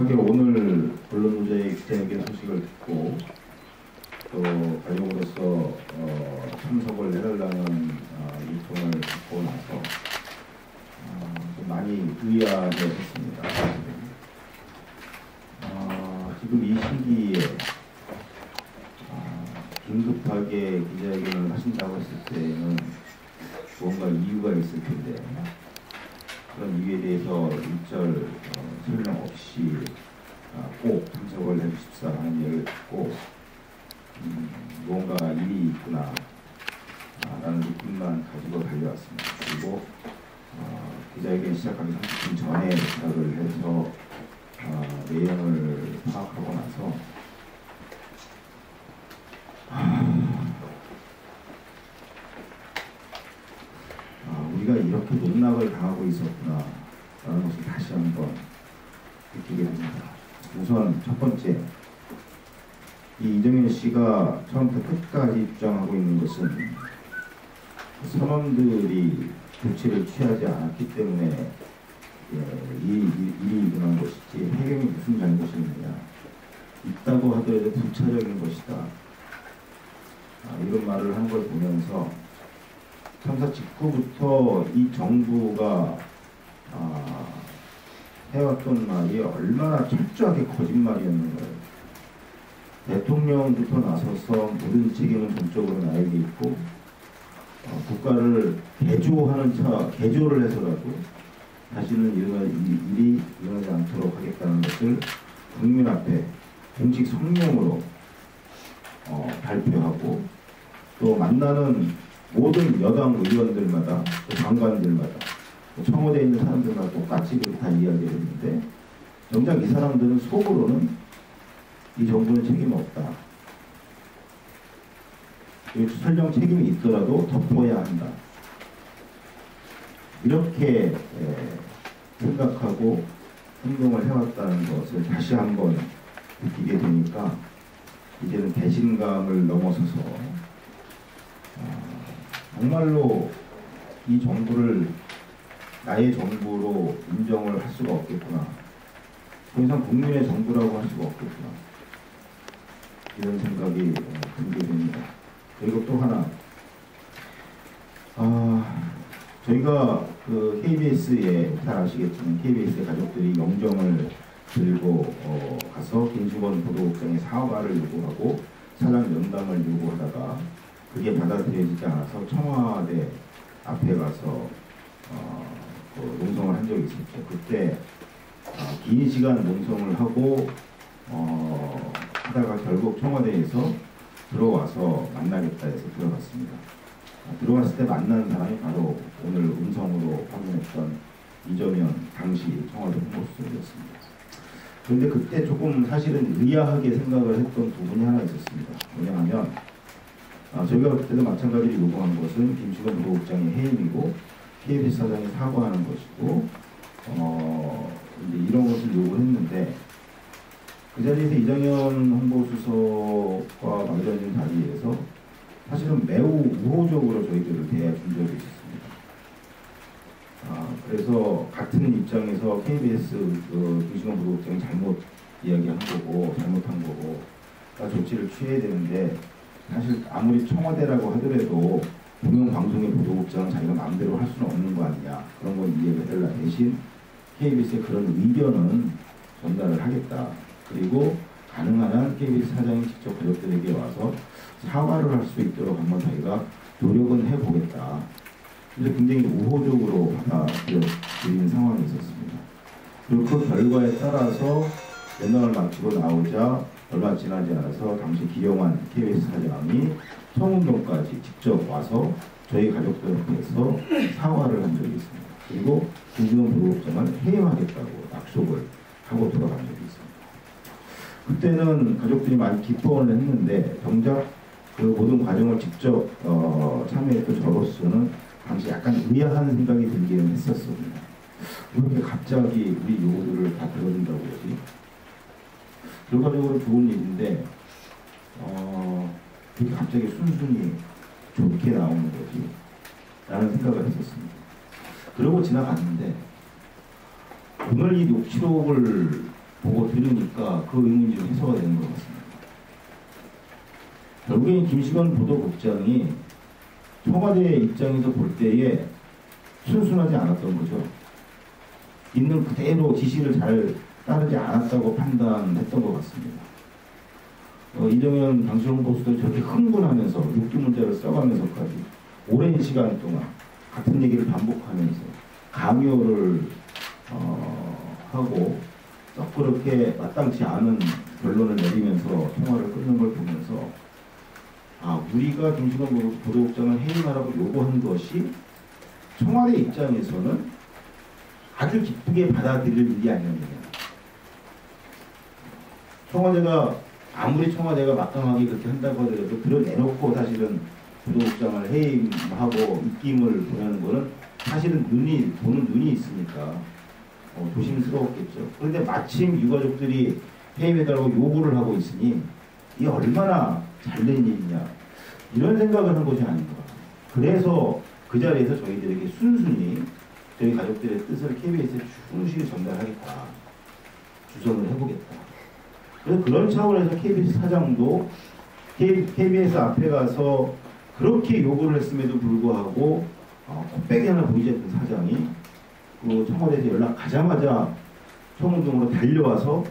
하게 오늘 언론노조의 기자회견 소식을 듣고 또 가족으로서 참석을 해달라는 요청을 받고 나서 좀 많이 의아해했습니다. 지금 이 시기에 긴급하게 기자회견을 하신다고 했을 때는 뭔가 이유가 있을 텐데 그런 이유에 대해서 일절 설명 없이 꼭 참석을 해주십사라는 얘기를 듣고 뭔가 일이 있구나 라는 느낌만 가지고 달려왔습니다. 그리고 기자회견 시작하기 30분 전에 도착을 해서 내용을 파악하고 나서 우리가 이렇게 농락을 당하고 있었구나 라는 것을 다시 한번 느끼게 됩니다. 우선 첫 번째, 이 이정현 씨가 처음부터 끝까지 주장하고 있는 것은 선원들이 조치를 취하지 않았기 때문에 일이 일어난 것이지 해경이 무슨 잘못이 있느냐, 있다고 하더라도 부차적인 것이다, 이런 말을 한 걸 보면서 참사 직후부터 이 정부가 해왔던 말이 얼마나 철저하게 거짓말이었는가요. 대통령부터 나서서 모든 책임은 전적으로 나에게 있고 국가를 개조를 해서라도 다시는 일이 일어나지 않도록 하겠다는 것을 국민 앞에 공식 성명으로 발표하고 또 만나는 모든 여당 의원들마다 장관들마다 청와대에 있는 사람들마다 똑같이 그렇게 다 이야기를 했는데 정작 이 사람들은 속으로는 이 정부는 책임 없다. 설령 책임이 있더라도 덮어야 한다. 이렇게 생각하고 행동을 해왔다는 것을 다시 한번 느끼게 되니까 이제는 배신감을 넘어서서 정말로 이 정부를 나의 정부로 인정을 할 수가 없겠구나. 더 이상 국민의 정부라고 할 수가 없겠구나. 이런 생각이 들게 됩니다. 그리고 또 하나, 저희가 그 KBS에 잘 아시겠지만 KBS의 가족들이 영정을 들고 가서 김수건 보도국장의 사과를 요구하고 사장 면담을 요구하다가 그게 받아들여지지 않아서 청와대 앞에 가서 농성을 한 적이 있었죠. 그때 긴 시간 농성을 하고 하다가 결국 청와대에서 들어와서 만나겠다 해서 들어갔습니다. 들어갔을 때 만난 사람이 바로 오늘 음성으로 확인했던 이정현 당시 청와대 홍보수석이었습니다. 그런데 그때 조금 사실은 의아하게 생각을 했던 부분이 하나 있었습니다. 뭐냐면 저희가 그때도 마찬가지로 요구한 것은 김수건 부국장의 해임이고 KBS 사장이 사과하는 것이고 이제 이런 것을 요구했는데 그 자리에서 이정현 홍보수석과 마주앉은 자리에서 사실은 매우 우호적으로 저희들을 대해준 적이 있었습니다. 그래서 같은 입장에서 KBS 김수건 부국장이 잘못 이야기한 거고 잘못한 거고 조치를 취해야 되는데 사실 아무리 청와대라고 하더라도 공영방송의 보도국장은 자기가 마음대로 할 수는 없는 거 아니냐, 그런 걸 이해해달라. 대신 KBS의 그런 의견은 전달을 하겠다. 그리고 가능한 한 KBS 사장이 직접 가족들에게 와서 사과를 할 수 있도록 한번 자기가 노력은 해보겠다. 그래서 굉장히 우호적으로 받아들인 상황이 있었습니다. 그리고 그 결과에 따라서 연락을 마치고 나오자 얼마 지나지 않아서 당시 기영환 KBS 사장이 청운동까지 직접 와서 저희 가족들 앞에서 사과를 한 적이 있습니다. 그리고 김수건 부국장을 해임하겠다고 약속을 하고 돌아간 적이 있습니다. 그때는 가족들이 많이 기뻐를 했는데 정작 그 모든 과정을 직접 참여했던 저로서는 당시 약간 의아한 생각이 들기는 했었습니다. 왜 이렇게 갑자기 우리 요구들을 다 들어준다고 그러지? 결과적으로 좋은 일인데 이렇게 갑자기 순순히 좋게 나오는 거지 라는 생각을 했었습니다. 그러고 지나갔는데 오늘 이 녹취록을 보고 들으니까 그 의문이 좀 해소가 되는 것 같습니다. 결국엔 김시건 보도국장이 청와대 입장에서 볼 때에 순순하지 않았던 거죠. 있는 그대로 지시를 잘 따르지 않았다고 판단했던 것 같습니다. 이정현 방시용 보수도 저렇게 흥분하면서 육두 문자를 써가면서까지 오랜 시간 동안 같은 얘기를 반복하면서 강요를 하고 썩 그렇게 마땅치 않은 결론을 내리면서 통화를 끊는 걸 보면서 우리가 김시건 보도국장을 해임하라고 요구한 것이 청와대 입장에서는 아주 기쁘게 받아들일 일이 아니었느냐. 청와대가 아무리 청와대가 막강하게 그렇게 한다고 하더라도 드러내놓고 사실은 보도국장을 해임하고 입김을 보내는 거는 사실은 보는 눈이 있으니까 조심스러웠겠죠. 그런데 마침 유가족들이 해임해달라고 요구를 하고 있으니 이게 얼마나 잘된 일이냐 이런 생각을 한 것이 아닌가. 그래서 그 자리에서 저희들에게 순순히 저희 가족들의 뜻을 KBS에 충실히 전달하겠다. 주선을 해보겠다. 그래서 그런 차원에서 KBS 사장도 KBS 앞에 가서 그렇게 요구를 했음에도 불구하고 코빼기 하나 보이지 않던 사장이 그 청와대에서 연락 가자마자 청운동으로 달려와서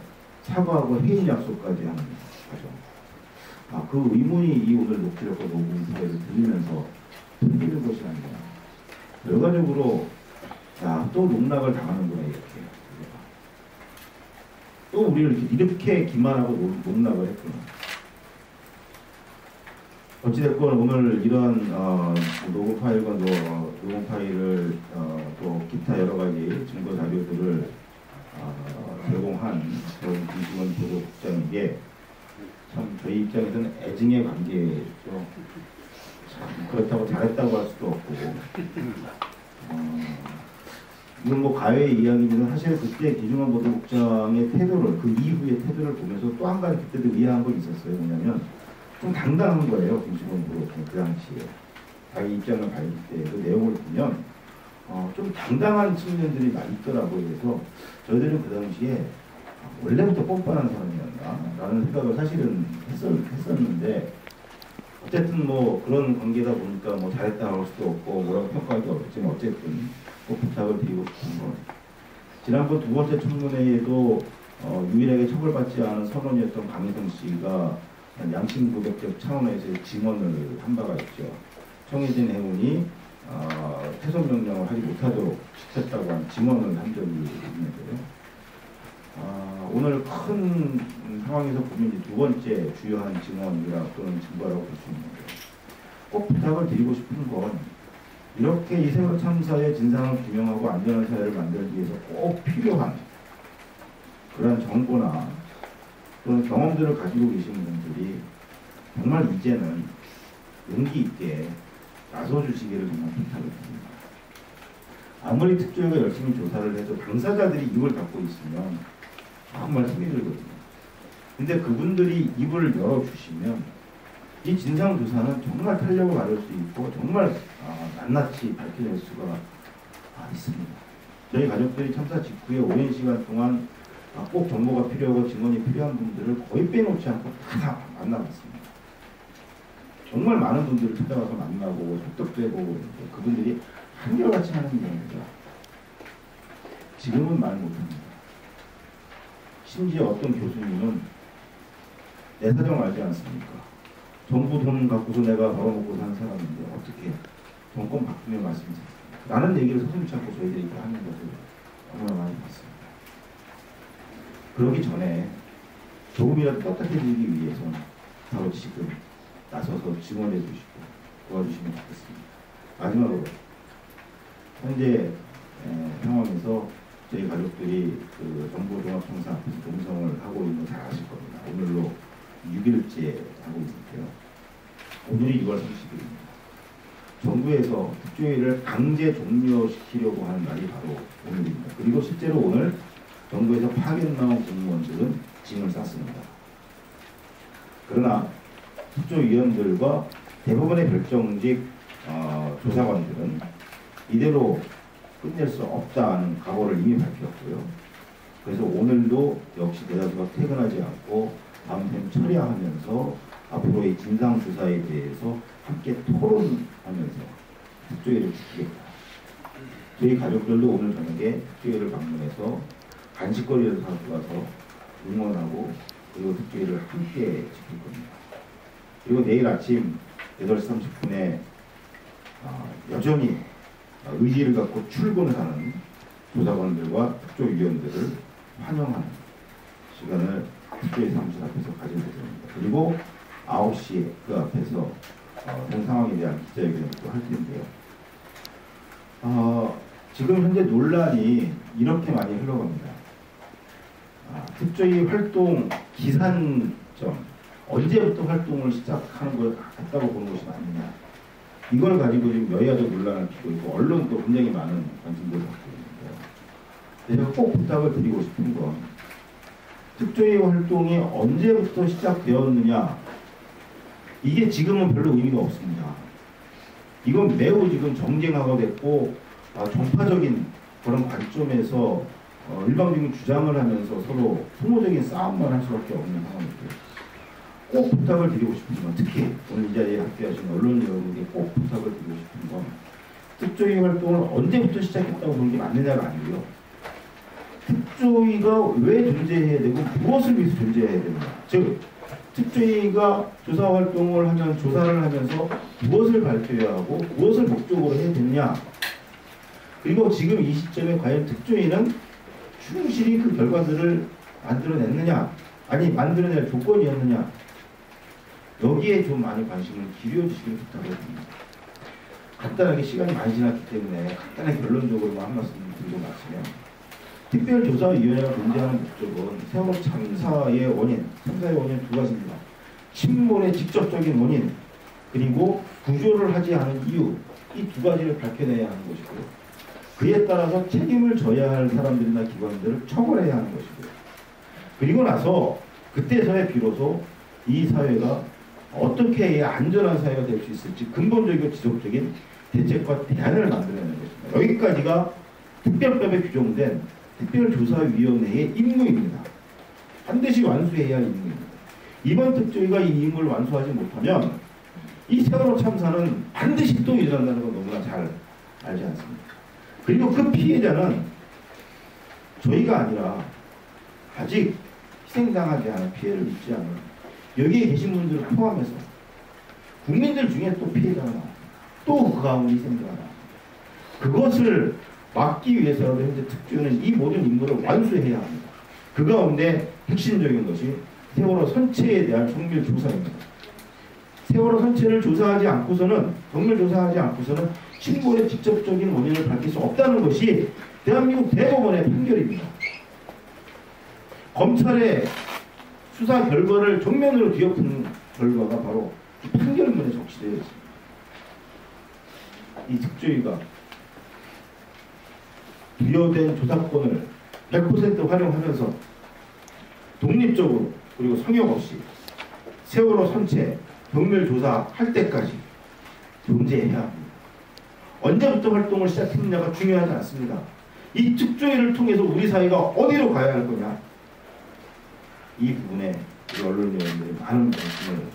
사과하고 해임 약속까지 하는 과정. 그 의문이 이 오늘 녹취록과 녹음에서 들리면서 생기는 것이 아니라 결과적으로 또 농락을 당하는구나 이렇게. 또 우리를 이렇게 기만하고 농락을 했구나. 어찌됐건 오늘 이러한 녹음 파일과 녹음 파일을 또 기타 여러 가지 증거 자료들을 제공한 그런 김시건 보도국장에게 참 저희 입장에서는 애증의 관계죠. 참 그렇다고 잘했다고 할 수도 없고 이건 뭐 가외의 이야기지만 사실 그때 김시건 보도국장의 태도를 그 이후의 태도를 보면서 또 한 가지 그때도 이해한 건 있었어요. 뭐냐면 좀 당당한 거예요. 김시건 보도국장 그 당시에 자기 입장을 밝힐 때 그 내용을 보면 좀 당당한 측면들이 많이 있더라고요. 그래서 저희들은 그 당시에 원래부터 뻔뻔한 사람이었나 라는 생각을 사실은 했었는데 어쨌든 뭐 그런 관계다 보니까 뭐 잘했다 할 수도 없고 뭐라고 평가할 게 없겠지만 어쨌든 꼭 부탁을 드리고 싶은 건 지난번 두 번째 청문회에도 유일하게 처벌받지 않은 선원이었던 강혜성 씨가 양심고백적 차원에서 증언을 한 바가 있죠. 청해진 해운이 퇴소명령을 하지 못하도록 시켰다고 한 증언을 한 적이 있는데요. 오늘 큰 상황에서 보면 이제 두 번째 주요한 증언이라 또는 증거라고 볼 수 있는데 꼭 부탁을 드리고 싶은 건 이렇게 이 세월호 참사의 진상을 규명하고 안전한 사회를 만들기 위해서 꼭 필요한 그런 정보나 또는 경험들을 가지고 계시는 분들이 정말 이제는 용기 있게 나서주시기를 정말 부탁을 드립니다. 아무리 특조위가 열심히 조사를 해도 당사자들이 입을 닫고 있으면 정말 힘이 들거든요. 근데 그분들이 입을 열어주시면 이 진상조사는 정말 탄력을 받을 수 있고 정말 낱낱이 밝혀낼 수가 있습니다. 저희 가족들이 참사 직후에 오랜 시간 동안 꼭 정보가 필요하고 증언이 필요한 분들을 거의 빼놓지 않고 다 만나봤습니다. 정말 많은 분들을 찾아가서 만나고 설득도 해보고 그분들이 한결같이 하는 겁니다. 지금은 말 못합니다. 심지어 어떤 교수님은 내 사정 알지 않습니까? 정부 돈 갖고서 내가 벌어먹고 사는 사람인데 어떻게 정권 바꾸면 말씀이세요? 라는 얘기를 서슴지 않고 저희들이 하는 것을 얼마나 많이 봤습니다. 그러기 전에 조금이라도 떳떳해지기 위해서는 바로 지금 나서서 증언해 주시고 도와주시면 좋겠습니다. 마지막으로 현재 상황에서 저희 가족들이 그 정보종합청사 앞에서 농성을 하고 있는 거 잘 아실 겁니다. 오늘로 6일째 하고 있는데요. 오늘이 6월 30일입니다. 정부에서 특조위를 강제 종료시키려고 하는 날이 바로 오늘입니다. 그리고 실제로 오늘 정부에서 파견 나온 공무원들은 짐을 쌌습니다. 그러나 특조위원들과 대부분의 결정직 조사관들은 이대로 끝낼 수 없다는 각오를 이미 밝혔고요. 그래서 오늘도 역시 대다수가 퇴근하지 않고 다음 템 처리하면서 앞으로의 진상조사에 대해서 함께 토론하면서 특조위를 지키겠다. 저희 가족들도 오늘 저녁에 특조위를 방문해서 간식거리를 사고 와서 응원하고 그리고 특조위를 함께 지킬 겁니다. 그리고 내일 아침 8시 30분에 여전히 의지를 갖고 출근을 하는 조사관들과 특조위원들을 환영하는 시간을 특조위 사무실 앞에서 가질 예정입니다. 그리고 9시에 그 앞에서 현 상황에 대한 기자회견을 또 할 텐데요. 지금 현재 논란이 이렇게 많이 흘러갑니다. 특조위 활동 기산점, 언제부터 활동을 시작하는 걸 같다고 보는 것이 맞느냐. 이걸 가지고 지금 여야도 논란을 피고 있고 언론도 굉장히 많은 관심들을 갖고 있는데요. 제가 꼭 부탁을 드리고 싶은 건 특조위 활동이 언제부터 시작되었느냐, 이게 지금은 별로 의미가 없습니다. 이건 매우 지금 정쟁화가 됐고 정파적인 그런 관점에서 일방적인 주장을 하면서 서로 소모적인 싸움만 할 수밖에 없는 상황이고요. 꼭 부탁을 드리고 싶은 건, 특히 오늘 이 자리에 함께하신 언론 여러분에게 꼭 부탁을 드리고 싶은 건, 특조위 활동을 언제부터 시작했다고 보는 게 맞느냐가 아니고요. 특조위가 왜 존재해야 되고 무엇을 위해서 존재해야 되느냐. 즉 특조위가 조사 활동을 하면 조사를 하면서 무엇을 발표해야 하고 무엇을 목적으로 해야 되느냐. 그리고 지금 이 시점에 과연 특조위는 충실히 그 결과들을 만들어냈느냐, 아니 만들어낼 조건이었느냐, 여기에 좀 많이 관심을 기울여주시길 부탁드립니다. 간단하게 시간이 많이 지났기 때문에 간단하게 결론적으로만 한 말씀 드리고 마치면, 특별조사위원회가 존재하는 목적은 세월호 참사의 원인 두 가지입니다. 침몰의 직접적인 원인, 그리고 구조를 하지 않은 이유, 이 두 가지를 밝혀내야 하는 것이고요. 그에 따라서 책임을 져야 할 사람들이나 기관들을 처벌해야 하는 것이고요. 그리고 나서 그때서야 비로소 이 사회가 어떻게 해야 안전한 사회가 될 수 있을지 근본적이고 지속적인 대책과 대안을 만들어내는 것입니다. 여기까지가 특별법에 규정된 특별조사위원회의 임무입니다. 반드시 완수해야 할 임무입니다. 이번 특조위가 이 임무를 완수하지 못하면 이 세월호 참사는 반드시 또 일어난다는 걸 너무나 잘 알지 않습니까? 그리고 그 피해자는 저희가 아니라 아직 희생당하지 않은 피해를 입지 않은 여기에 계신 분들을 포함해서 국민들 중에 또 피해자가 나옵니다. 또 그 가운데 희생자가 나옵니다. 그것을 막기 위해서라도 현재 특조위는 이 모든 임무를 완수해야 합니다. 그 가운데 핵심적인 것이 세월호 선체에 대한 정밀 조사입니다. 세월호 선체를 조사하지 않고서는, 정밀 조사하지 않고서는 침몰의 직접적인 원인을 밝힐 수 없다는 것이 대한민국 대법원의 판결입니다. 검찰의 수사 결과를 정면으로 뒤엎은 결과가 바로 이 판결문에 적시되어 있습니다. 이 특조위가 부여된 조사권을 100% 활용하면서 독립적으로 그리고 성역 없이 세월호 선체 정밀 조사할 때까지 존재해야 합니다. 언제부터 활동을 시작했느냐가 중요하지 않습니다. 이 특조위를 통해서 우리 사회가 어디로 가야 할 거냐, 이 부분에 우리 언론 위원들이 많은 관심을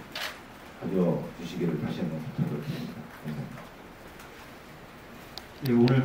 가져주시기를 다시 한번 부탁을 드립니다. 감사합니다. 네, 오늘